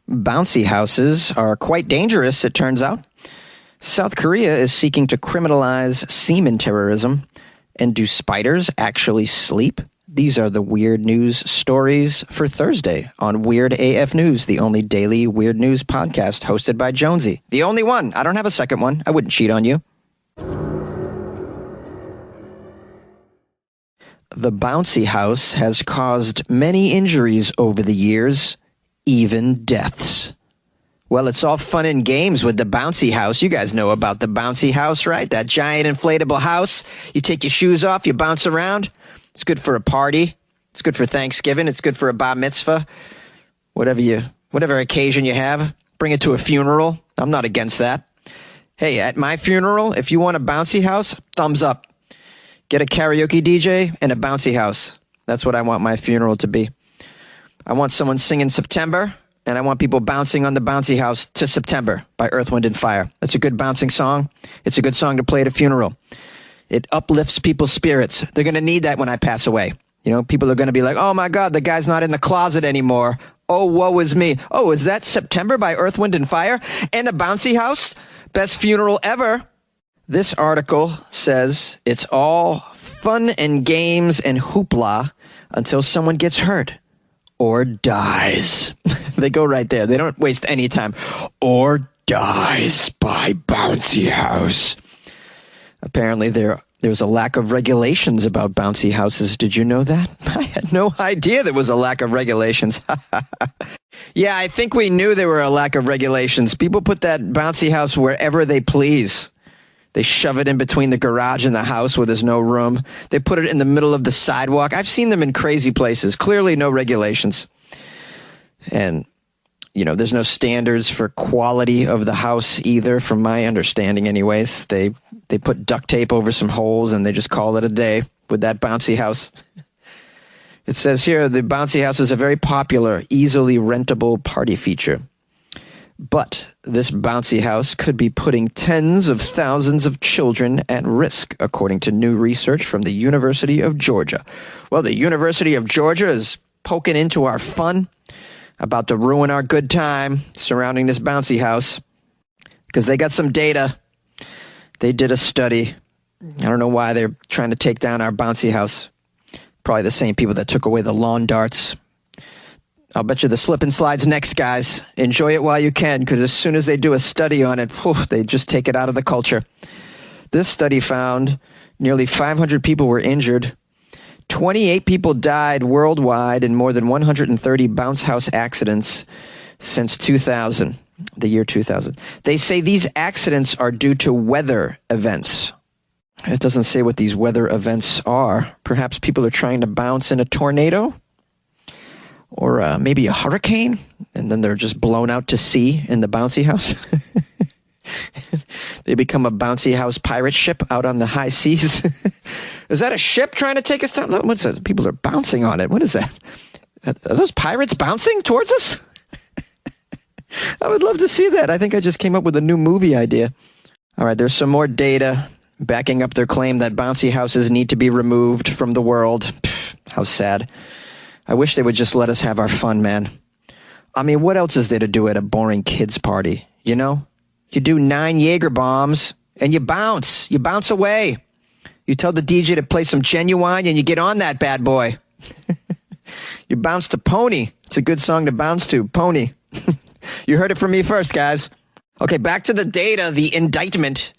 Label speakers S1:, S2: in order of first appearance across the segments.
S1: Bouncy houses are quite dangerous, it turns out. South Korea is seeking to criminalize semen terrorism. And do spiders actually sleep? These are the weird news stories for Thursday on Weird AF News, the only daily weird news podcast hosted by JONESY. The only one. I don't have a second one. I wouldn't cheat on you. The Bouncy House has caused many injuries over the years, even deaths. Well, it's all fun and games with the Bouncy House. You guys know about the Bouncy House, right? That giant inflatable house. You take your shoes off, you bounce around. It's good for a party. It's good for Thanksgiving. It's good for a bar mitzvah. Whatever occasion you have, bring it to a funeral. I'm not against that. Hey, at my funeral, if you want a Bouncy House, thumbs up. Get a karaoke DJ and a Bouncy House. That's what I want my funeral to be. I want someone singing September, and I want people bouncing on the Bouncy House to September by Earth, Wind, and Fire. That's a good bouncing song. It's a good song to play at a funeral. It uplifts people's spirits. They're going to need that when I pass away. You know, people are going to be like, oh my God, the guy's not in the closet anymore. Oh, woe is me. Oh, is that September by Earth, Wind, and Fire? And a Bouncy House? Best funeral ever. This article says it's all fun and games and hoopla until someone gets hurt or dies. They go right there. They don't waste any time. Or dies by Bouncy House. Apparently there's a lack of regulations about bouncy houses. Did you know that? I had no idea there was a lack of regulations. Yeah, I think we knew there were a lack of regulations. People put that bouncy house wherever they please. They shove it in between the garage and the house where there's no room. They put it in the middle of the sidewalk. I've seen them in crazy places. Clearly no regulations. And, you know, there's no standards for quality of the house either, from my understanding anyways. They put duct tape over some holes and they just call it a day with that bouncy house. It says here, the bouncy house is a very popular, easily rentable party feature. But this bouncy house could be putting tens of thousands of children at risk, according to new research from the University of Georgia. Well, the University of Georgia is poking into our fun, about to ruin our good time surrounding this bouncy house, because they got some data. They did a study. I don't know why they're trying to take down our bouncy house. Probably the same people that took away the lawn darts. I'll bet you the slip and slide's next, guys. Enjoy it while you can, because as soon as they do a study on it, they just take it out of the culture. This study found nearly 500 people were injured. 28 people died worldwide in more than 130 bounce house accidents since 2000, the year 2000. They say these accidents are due to weather events. It doesn't say what these weather events are. Perhaps people are trying to bounce in a tornado? Or maybe a hurricane, and then they're just blown out to sea in the bouncy house. They become a bouncy house pirate ship out on the high seas. Is that a ship trying to take us down? What's that? People are bouncing on it. What is that? Are those pirates bouncing towards us? I would love to see that. I think I just came up with a new movie idea. All right, there's some more data backing up their claim that bouncy houses need to be removed from the world. How sad. I wish they would just let us have our fun, man. I mean, what else is there to do at a boring kids' party, you know? You do 9 Jaeger bombs, and you bounce. You bounce away. You tell the DJ to play some Genuine, and you get on that bad boy. You bounce to Pony. It's a good song to bounce to, Pony. You heard it from me first, guys. Okay, back to the data, the indictment.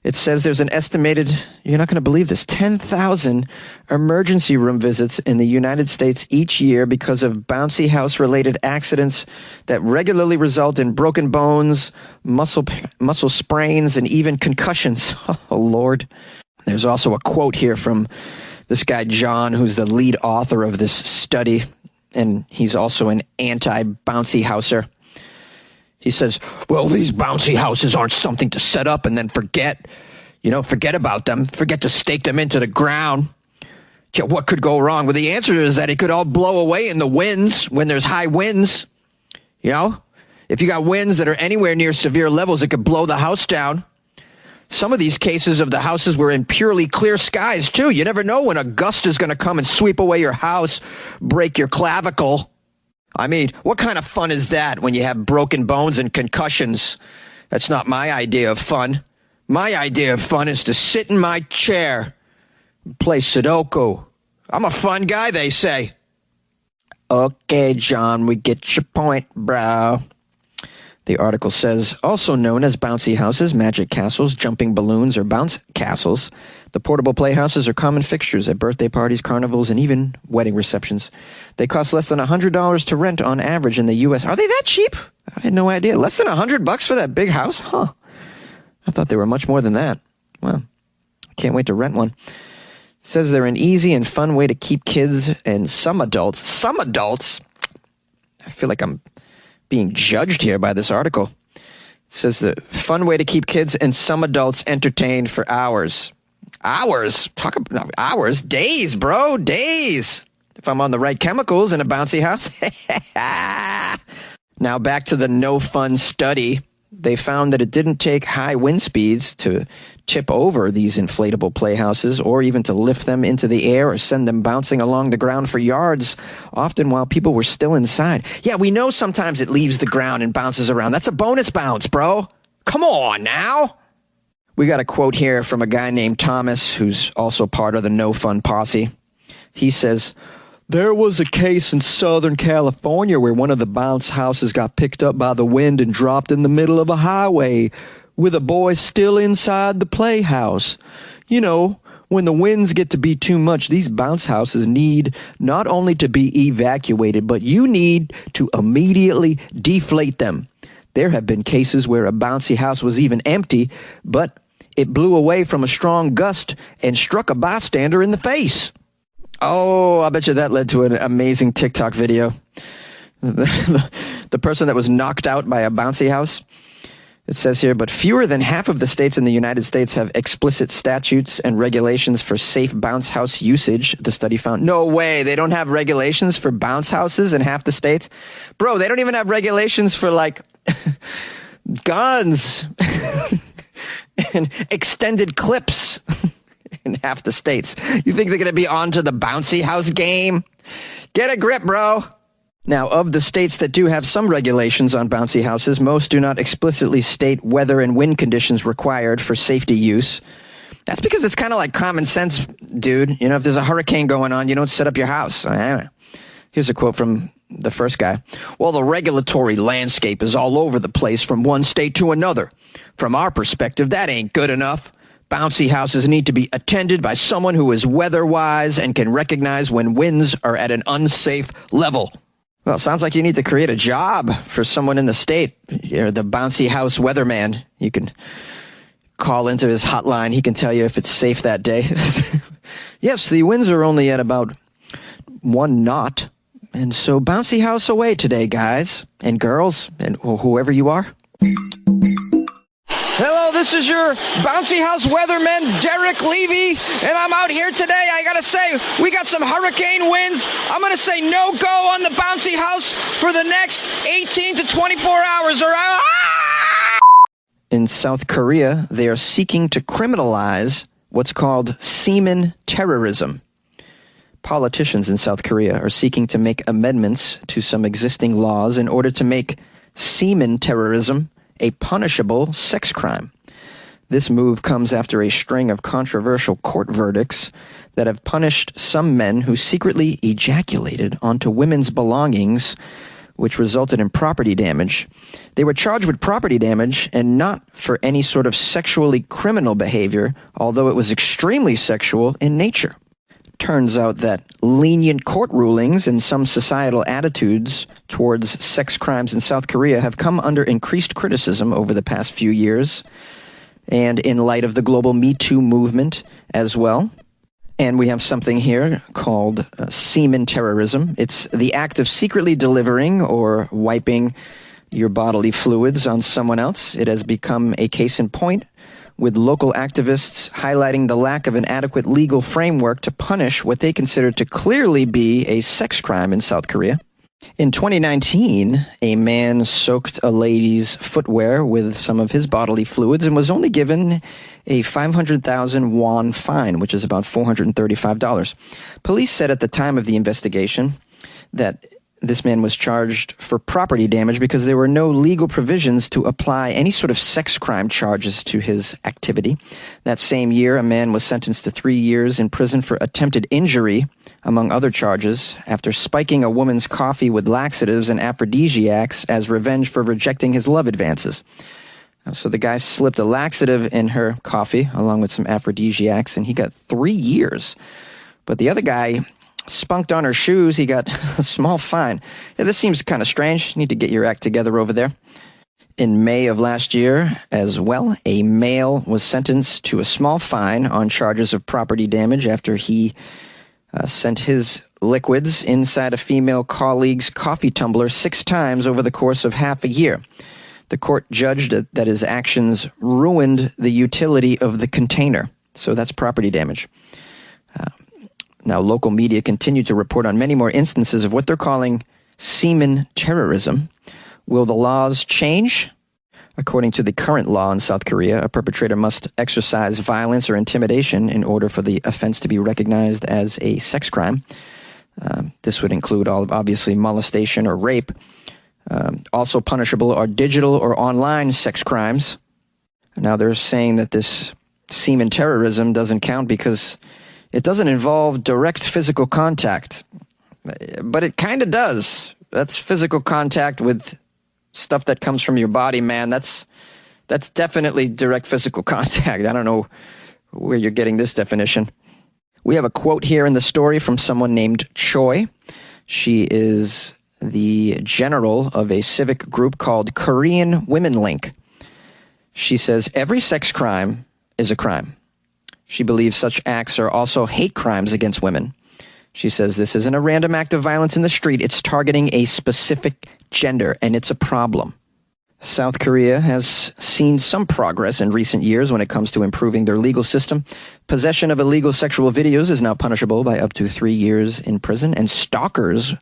S1: It says there's an estimated, you're not going to believe this, 10,000 emergency room visits in the United States each year because of bouncy house-related accidents that regularly result in broken bones, muscle sprains, and even concussions. Oh, Lord. There's also a quote here from this guy, John, who's the lead author of this study, and he's also an anti-bouncy houser. He says, well, these bouncy houses aren't something to set up and then forget about them, forget to stake them into the ground. Yeah, what could go wrong? Well, the answer is that it could all blow away in the winds when there's high winds. You know, if you got winds that are anywhere near severe levels, it could blow the house down. Some of these cases of the houses were in purely clear skies, too. You never know when a gust is going to come and sweep away your house, break your clavicle. I mean, what kind of fun is that when you have broken bones and concussions? That's not my idea of fun. My idea of fun is to sit in my chair and play Sudoku. I'm a fun guy, they say. Okay, John, we get your point, bro. The article says, also known as bouncy houses, magic castles, jumping balloons, or bounce castles, the portable playhouses are common fixtures at birthday parties, carnivals, and even wedding receptions. They cost less than $100 to rent on average in the U.S. Are they that cheap? I had no idea. Less than $100 for that big house? Huh. I thought they were much more than that. Well, I can't wait to rent one. It says they're an easy and fun way to keep kids and some adults, I feel like I'm being judged here by this article. It says the fun way to keep kids and some adults entertained for hours. Hours? Talk about hours. Days, bro. Days. If I'm on the right chemicals in a bouncy house. Now back to the no fun study. They found that it didn't take high wind speeds to tip over these inflatable playhouses or even to lift them into the air or send them bouncing along the ground for yards, often while people were still inside. Yeah, we know sometimes it leaves the ground and bounces around. That's a bonus bounce, bro. Come on now. We got a quote here from a guy named Thomas, who's also part of the No Fun posse. He says, there was a case in Southern California where one of the bounce houses got picked up by the wind and dropped in the middle of a highway with a boy still inside the playhouse. You know, when the winds get to be too much, these bounce houses need not only to be evacuated, but you need to immediately deflate them. There have been cases where a bouncy house was even empty, but it blew away from a strong gust and struck a bystander in the face. Oh, I bet you that led to an amazing TikTok video. The person that was knocked out by a bouncy house. It says here, but fewer than half of the states in the United States have explicit statutes and regulations for safe bounce house usage, the study found. No way. They don't have regulations for bounce houses in half the states? Bro, they don't even have regulations for, like, guns and extended clips in half the states. You think they're going to be on to the bouncy house game? Get a grip, bro. Now, of the states that do have some regulations on bouncy houses, most do not explicitly state weather and wind conditions required for safety use. That's because it's kind of like common sense, dude. You know, if there's a hurricane going on, you don't set up your house. Here's a quote from the first guy. Well, the regulatory landscape is all over the place from one state to another. From our perspective, that ain't good enough. Bouncy houses need to be attended by someone who is weather-wise and can recognize when winds are at an unsafe level. Well, sounds like you need to create a job for someone in the state. You're the bouncy house weatherman. You can call into his hotline. He can tell you if it's safe that day. Yes, the winds are only at about 1 knot. And so bouncy house away today, guys and girls and whoever you are. Hello, this is your Bouncy House weatherman, Derek Levy, and I'm out here today. I gotta say, we got some hurricane winds. I'm gonna say no go on the Bouncy House for the next 18 to 24 hours. In South Korea, they are seeking to criminalize what's called semen terrorism. Politicians in South Korea are seeking to make amendments to some existing laws in order to make semen terrorism a punishable sex crime. This move comes after a string of controversial court verdicts that have punished some men who secretly ejaculated onto women's belongings, which resulted in property damage. They were charged with property damage and not for any sort of sexually criminal behavior, although it was extremely sexual in nature. Turns out that lenient court rulings and some societal attitudes towards sex crimes in South Korea have come under increased criticism over the past few years, and in light of the global Me Too movement as well. And we have something here called semen terrorism. It's the act of secretly delivering or wiping your bodily fluids on someone else. It has become a case in point, with local activists highlighting the lack of an adequate legal framework to punish what they consider to clearly be a sex crime in South Korea. In 2019, a man soaked a lady's footwear with some of his bodily fluids and was only given a 500,000 won fine, which is about $435. Police said at the time of the investigation that This man was charged for property damage because there were no legal provisions to apply any sort of sex crime charges to his activity. That same year, a man was sentenced to 3 years in prison for attempted injury, among other charges, after spiking a woman's coffee with laxatives and aphrodisiacs as revenge for rejecting his love advances. So the guy slipped a laxative in her coffee, along with some aphrodisiacs, and he got 3 years. But the other guy spunked on her shoes. He got a small fine. Yeah, this seems kind of strange. You need to get your act together over there. In May of last year, as well, a male was sentenced to a small fine on charges of property damage after he sent his liquids inside a female colleague's coffee tumbler 6 times over the course of half a year. The court judged that his actions ruined the utility of the container. So that's property damage. Now, local media continue to report on many more instances of what they're calling semen terrorism. Will the laws change? According to the current law in South Korea, a perpetrator must exercise violence or intimidation in order for the offense to be recognized as a sex crime. This would include, obviously, molestation or rape. Also punishable are digital or online sex crimes. Now, they're saying that this semen terrorism doesn't count because it doesn't involve direct physical contact. But it kind of does. That's physical contact with stuff that comes from your body, man. That's definitely direct physical contact. I don't know where you're getting this definition. We have a quote here in the story from someone named Choi. She is the general of a civic group called Korean Women Link. She says, every sex crime is a crime. She believes such acts are also hate crimes against women. She says this isn't a random act of violence in the street. It's targeting a specific gender, and it's a problem. South Korea has seen some progress in recent years when it comes to improving their legal system. Possession of illegal sexual videos is now punishable by up to 3 years in prison, and stalkers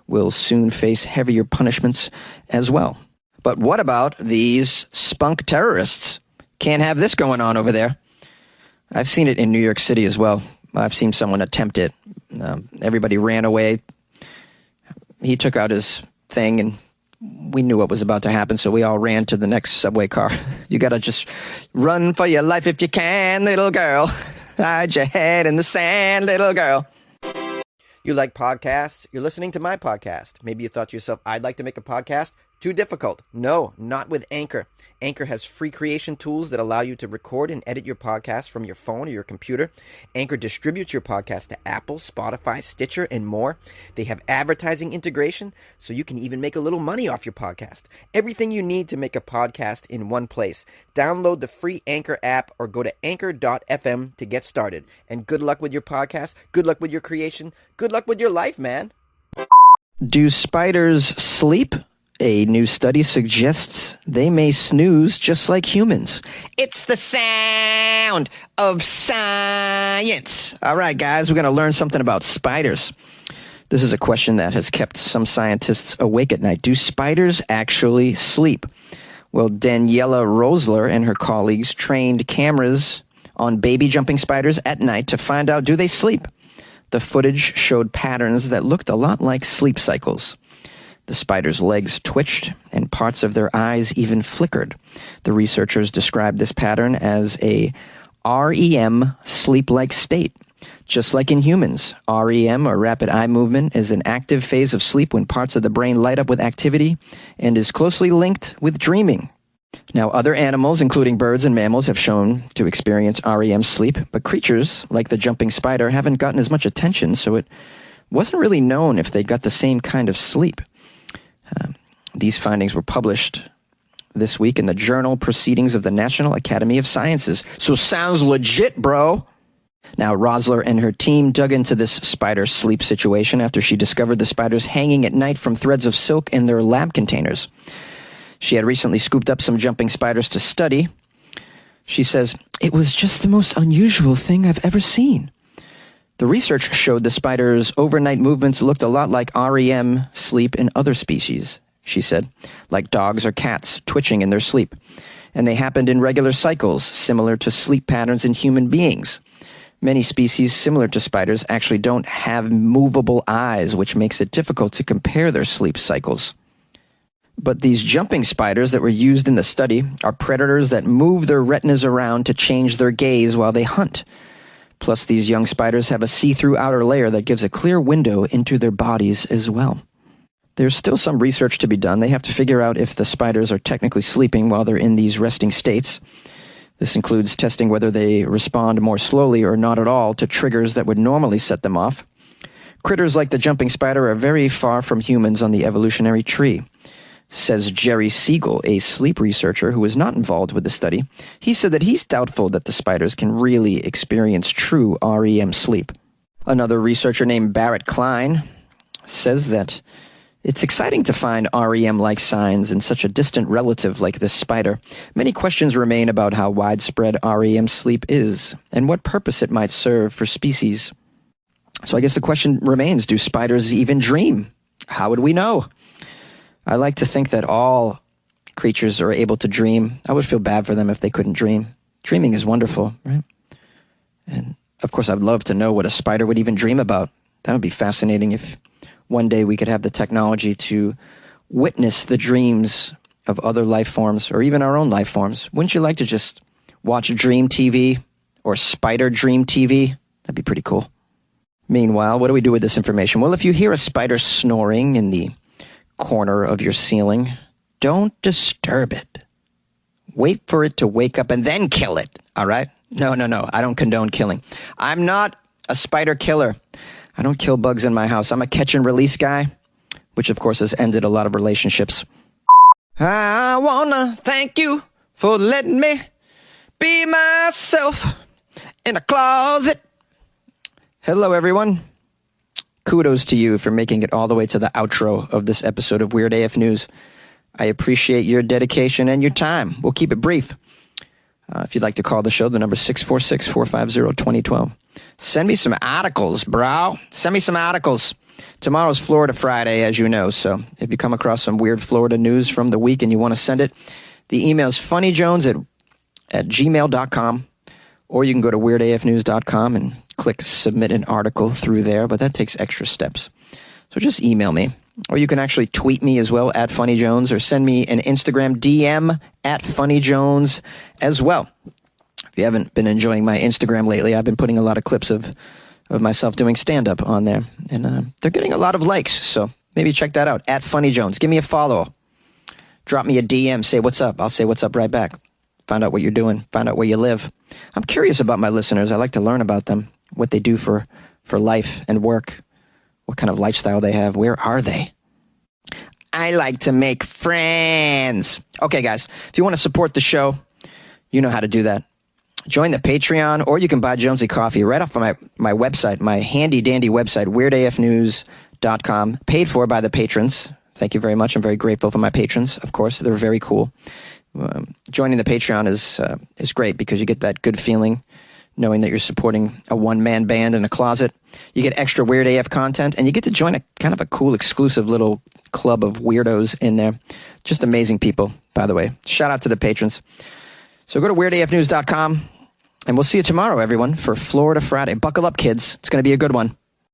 S1: will soon face heavier punishments as well. But what about these spunk terrorists? Can't have this going on over there. I've seen it in New York City as well. I've seen someone attempt it. Everybody ran away. He took out his thing, and we knew what was about to happen, so we all ran to the next subway car. You got to just run for your life if you can, little girl. Hide your head in the sand, little girl. You like podcasts? You're listening to my podcast. Maybe you thought to yourself, I'd like to make a podcast. Too difficult. No, not with Anchor. Anchor has free creation tools that allow you to record and edit your podcast from your phone or your computer. Anchor distributes your podcast to Apple, Spotify, Stitcher, and more. They have advertising integration, so you can even make a little money off your podcast. Everything you need to make a podcast in one place. Download the free Anchor app or go to anchor.fm to get started. And good luck with your podcast. Good luck with your creation. Good luck with your life, man. Do spiders sleep? A new study suggests they may snooze just like humans. It's the sound of science. All right, guys, we're going to learn something about spiders. This is a question that has kept some scientists awake at night. Do spiders actually sleep? Well, Daniela Rosler and her colleagues trained cameras on baby jumping spiders at night to find out, do they sleep? The footage showed patterns that looked a lot like sleep cycles. The spider's legs twitched, and parts of their eyes even flickered. The researchers described this pattern as a REM sleep-like state. Just like in humans, REM, or rapid eye movement, is an active phase of sleep when parts of the brain light up with activity and is closely linked with dreaming. Now, other animals, including birds and mammals, have shown to experience REM sleep, but creatures like the jumping spider haven't gotten as much attention, so it wasn't really known if they got the same kind of sleep. These findings were published this week in the journal Proceedings of the National Academy of Sciences. So sounds legit, bro. Now, Rosler and her team dug into this spider sleep situation after she discovered the spiders hanging at night from threads of silk in their lab containers. She had recently scooped up some jumping spiders to study. She says, "It was just the most unusual thing I've ever seen." The research showed the spiders' overnight movements looked a lot like REM sleep in other species, she said, like dogs or cats twitching in their sleep. And they happened in regular cycles, similar to sleep patterns in human beings. Many species similar to spiders actually don't have movable eyes, which makes it difficult to compare their sleep cycles. But these jumping spiders that were used in the study are predators that move their retinas around to change their gaze while they hunt. Plus, these young spiders have a see-through outer layer that gives a clear window into their bodies as well. There's still some research to be done. They have to figure out if the spiders are technically sleeping while they're in these resting states. This includes testing whether they respond more slowly or not at all to triggers that would normally set them off. Critters like the jumping spider are very far from humans on the evolutionary tree, says Jerry Siegel, a sleep researcher who was not involved with the study. He said that he's doubtful that the spiders can really experience true REM sleep. Another researcher named Barrett Klein says that it's exciting to find REM-like signs in such a distant relative like this spider. Many questions remain about how widespread REM sleep is and what purpose it might serve for species. So I guess the question remains, do spiders even dream? How would we know? I like to think that all creatures are able to dream. I would feel bad for them if they couldn't dream. Dreaming is wonderful, right? And of course, I'd love to know what a spider would even dream about. That would be fascinating if one day we could have the technology to witness the dreams of other life forms or even our own life forms. Wouldn't you like to just watch Dream TV or Spider Dream TV? That'd be pretty cool. Meanwhile, what do we do with this information? Well, if you hear a spider snoring in the corner of your ceiling, don't disturb it. Wait for it to wake up and then kill it, all right? No, I don't condone killing. I'm not a spider killer. I don't kill bugs in my house. I'm a catch and release guy, which of course has ended a lot of relationships. I wanna thank you for letting me be myself in a closet. Hello, everyone. Kudos to you for making it all the way to the outro of this episode of Weird AF News. I appreciate your dedication and your time. We'll keep it brief. If you'd like to call the show, the number is 646-450-2012. Send me some articles, bro. Send me some articles. Tomorrow's Florida Friday, as you know, so if you come across some weird Florida news from the week and you want to send it, the email is funnyjones@gmail.com, or you can go to weirdafnews.com and click submit an article through there, but that takes extra steps. So just email me. Or you can actually tweet me as well, @FunnyJones, or send me an Instagram DM @FunnyJones as well. If you haven't been enjoying my Instagram lately, I've been putting a lot of clips of myself doing stand-up on there. And they're getting a lot of likes, so maybe check that out, @FunnyJones. Give me a follow. Drop me a DM, say what's up. I'll say what's up right back. Find out what you're doing. Find out where you live. I'm curious about my listeners. I like to learn about them, what they do for life and work. What kind of lifestyle they have. Where are they? I like to make friends. Okay, guys, if you want to support the show, you know how to do that. Join the Patreon, or you can buy Jonesy coffee right off of my website, my handy-dandy website, weirdafnews.com, paid for by the patrons. Thank you very much. I'm very grateful for my patrons, of course. They're very cool. Joining the Patreon is great because you get that good feeling knowing that you're supporting a one-man band in a closet. You get extra Weird AF content, and you get to join a kind of a cool, exclusive little club of weirdos in there. Just amazing people, by the way. Shout out to the patrons. So go to weirdafnews.com, and we'll see you tomorrow, everyone, for Florida Friday. Buckle up, kids. It's going to be a good one.